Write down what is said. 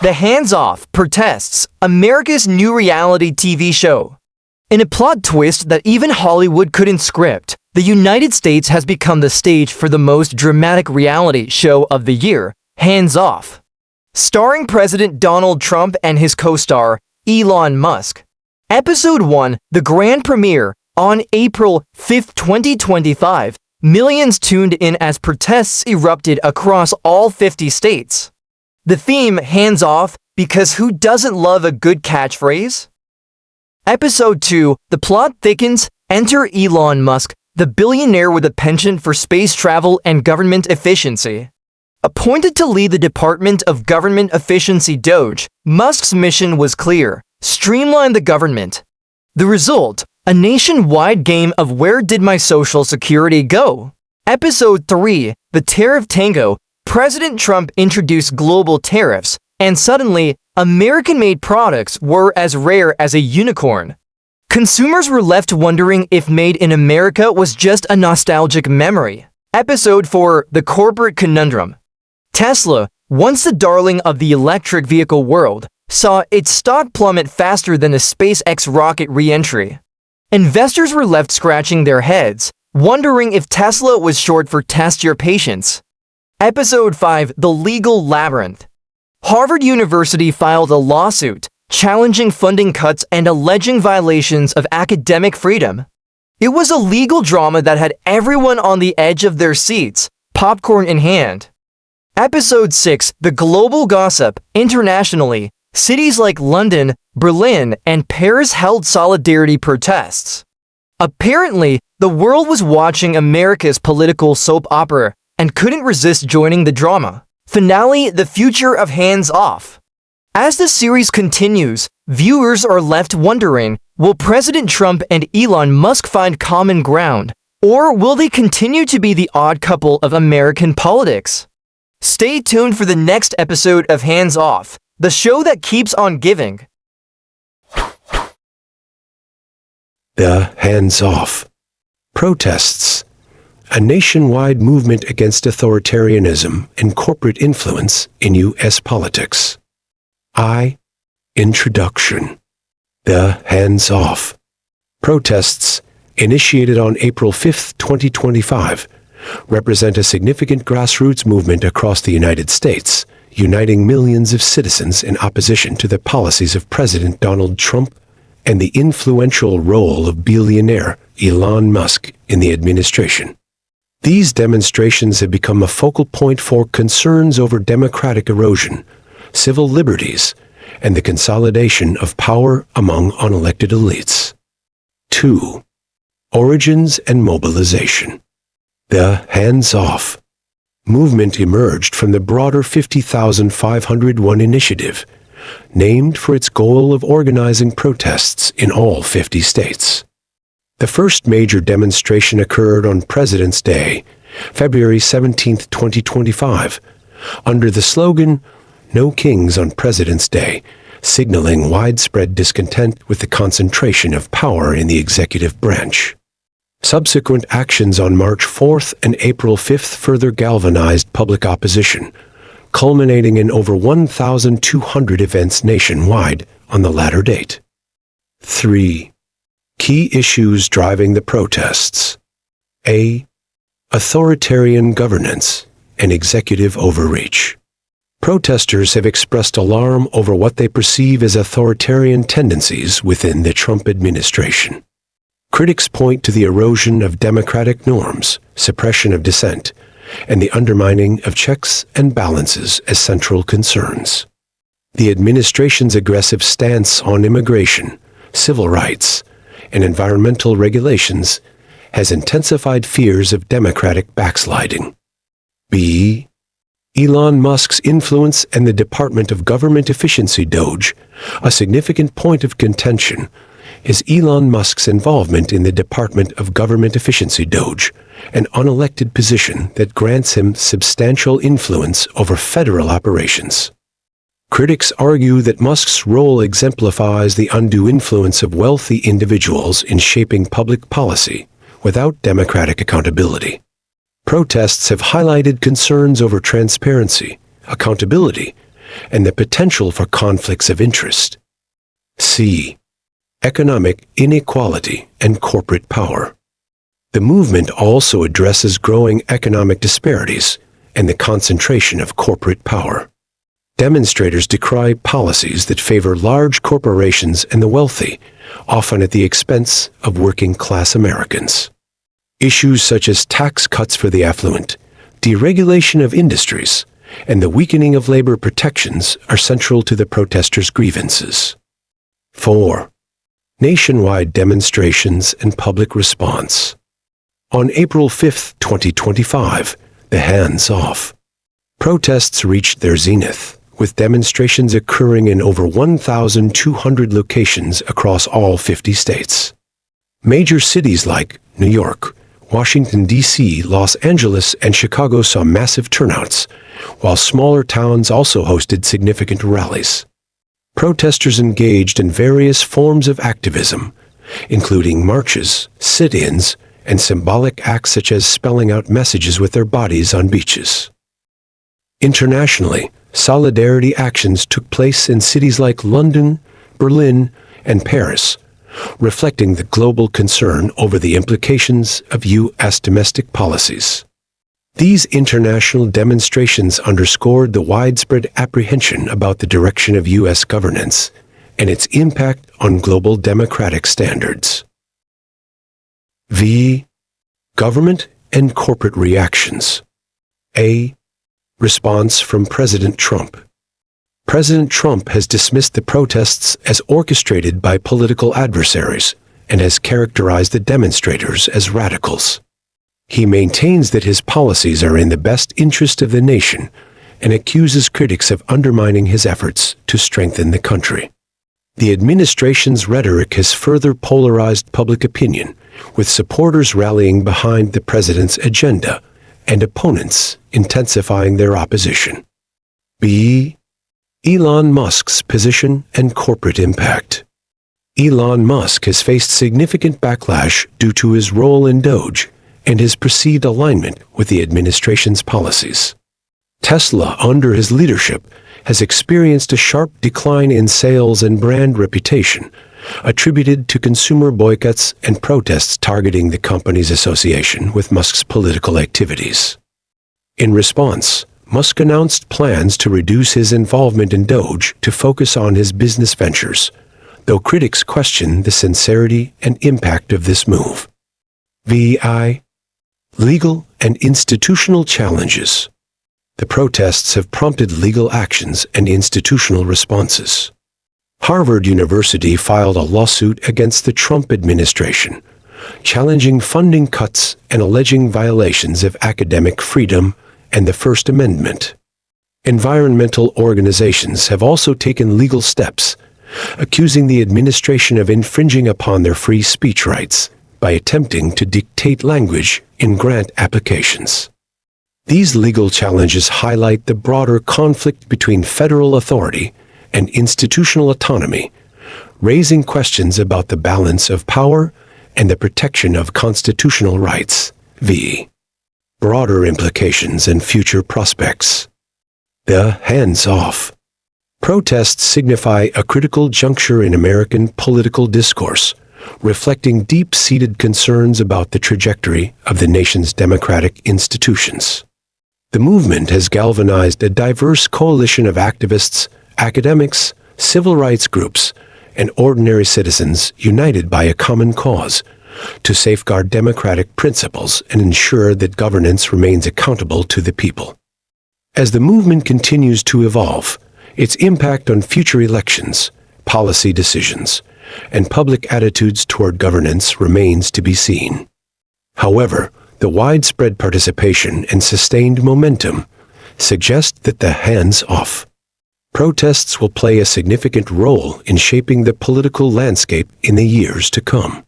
The Hands Off protests, America's new reality TV show. In a plot twist that even Hollywood couldn't script, the United States has become the stage for the most dramatic reality show of the year, Hands Off. Starring President Donald Trump and his co-star, Elon Musk. Episode 1, the grand premiere, on April 5, 2025, millions tuned in as protests erupted across all 50 states. The theme, Hands Off, because who doesn't love a good catchphrase? Episode 2, the plot thickens, enter Elon Musk, the billionaire with a penchant for space travel and government efficiency. Appointed to lead the Department of Government Efficiency DOGE, Musk's mission was clear: streamline the government. The result, a nationwide game of where did my social security go? Episode 3, the tariff tango, President Trump introduced global tariffs, and suddenly, American-made products were as rare as a unicorn. Consumers were left wondering if Made in America was just a nostalgic memory. Episode 4, the corporate conundrum. Tesla, once the darling of the electric vehicle world, saw its stock plummet faster than the SpaceX rocket re-entry. Investors were left scratching their heads, wondering if Tesla was short for test your patience. Episode 5, the legal labyrinth. Harvard University filed a lawsuit, challenging funding cuts and alleging violations of academic freedom. It was a legal drama that had everyone on the edge of their seats, popcorn in hand. Episode 6, the global gossip. Internationally, cities like London, Berlin, and Paris held solidarity protests. Apparently, the world was watching America's political soap opera and couldn't resist joining the drama. Finale, the future of Hands Off. As the series continues, viewers are left wondering, will President Trump and Elon Musk find common ground, or will they continue to be the odd couple of American politics? Stay tuned for the next episode of Hands Off, the show that keeps on giving. The Hands Off. Protests. A nationwide movement against authoritarianism and corporate influence in U.S. politics. Introduction. The Hands Off. Protests, initiated on April 5, 2025, represent a significant grassroots movement across the United States, uniting millions of citizens in opposition to the policies of President Donald Trump and the influential role of billionaire Elon Musk in the administration. These demonstrations have become a focal point for concerns over democratic erosion, civil liberties, and the consolidation of power among unelected elites. 2. Origins and mobilization. The Hands Off movement emerged from the broader 50,501 initiative, named for its goal of organizing protests in all 50 states. The first major demonstration occurred on President's Day, February 17, 2025, under the slogan, "No Kings on President's Day," signaling widespread discontent with the concentration of power in the executive branch. Subsequent actions on March 4th and April 5th further galvanized public opposition, culminating in over 1,200 events nationwide on the latter date. 3. Key issues driving the protests. Authoritarian governance and executive overreach. Protesters have expressed alarm over what they perceive as authoritarian tendencies within the Trump administration. Critics point to the erosion of democratic norms, suppression of dissent, and the undermining of checks and balances as central concerns. The administration's aggressive stance on immigration, civil rights, and environmental regulations has intensified fears of democratic backsliding. B. Elon Musk's influence and the Department of Government Efficiency DOGE. A significant point of contention is Elon Musk's involvement in the Department of Government Efficiency DOGE, an unelected position that grants him substantial influence over federal operations. Critics argue that Musk's role exemplifies the undue influence of wealthy individuals in shaping public policy without democratic accountability. Protests have highlighted concerns over transparency, accountability, and the potential for conflicts of interest. C. Economic inequality and corporate power. The movement also addresses growing economic disparities and the concentration of corporate power. Demonstrators decry policies that favor large corporations and the wealthy, often at the expense of working-class Americans. Issues such as tax cuts for the affluent, deregulation of industries, and the weakening of labor protections are central to the protesters' grievances. 4. Nationwide demonstrations and public response. On April 5, 2025, the hands-off protests reached their zenith, with demonstrations occurring in over 1,200 locations across all 50 states. Major cities like New York, Washington, D.C., Los Angeles, and Chicago saw massive turnouts, while smaller towns also hosted significant rallies. Protesters engaged in various forms of activism, including marches, sit-ins, and symbolic acts such as spelling out messages with their bodies on beaches. Internationally, solidarity actions took place in cities like London, Berlin, and Paris, reflecting the global concern over the implications of U.S. domestic policies. These international demonstrations underscored the widespread apprehension about the direction of U.S. governance and its impact on global democratic standards. V. Government and corporate reactions. A. Response from President Trump. President Trump has dismissed the protests as orchestrated by political adversaries and has characterized the demonstrators as radicals. He maintains that his policies are in the best interest of the nation and accuses critics of undermining his efforts to strengthen the country. The administration's rhetoric has further polarized public opinion, with supporters rallying behind the president's agenda and opponents intensifying their opposition. B. Elon Musk's position and corporate impact. Elon Musk has faced significant backlash due to his role in Doge and his perceived alignment with the administration's policies. Tesla, under his leadership, has experienced a sharp decline in sales and brand reputation, attributed to consumer boycotts and protests targeting the company's association with Musk's political activities. In response, Musk announced plans to reduce his involvement in Doge to focus on his business ventures, though critics question the sincerity and impact of this move. VI. Legal and institutional challenges. The protests have prompted legal actions and institutional responses. Harvard University filed a lawsuit against the Trump administration, challenging funding cuts and alleging violations of academic freedom and the First Amendment. Environmental organizations have also taken legal steps, accusing the administration of infringing upon their free speech rights by attempting to dictate language in grant applications. These legal challenges highlight the broader conflict between federal authority and institutional autonomy, raising questions about the balance of power and the protection of constitutional rights. V. Broader implications and future prospects. The hands-off protests signify a critical juncture in American political discourse, reflecting deep-seated concerns about the trajectory of the nation's democratic institutions. The movement has galvanized a diverse coalition of activists, academics, civil rights groups, and ordinary citizens united by a common cause to safeguard democratic principles and ensure that governance remains accountable to the people. As the movement continues to evolve, its impact on future elections, policy decisions, and public attitudes toward governance remains to be seen. However, the widespread participation and sustained momentum suggest that the hands-off protests will play a significant role in shaping the political landscape in the years to come.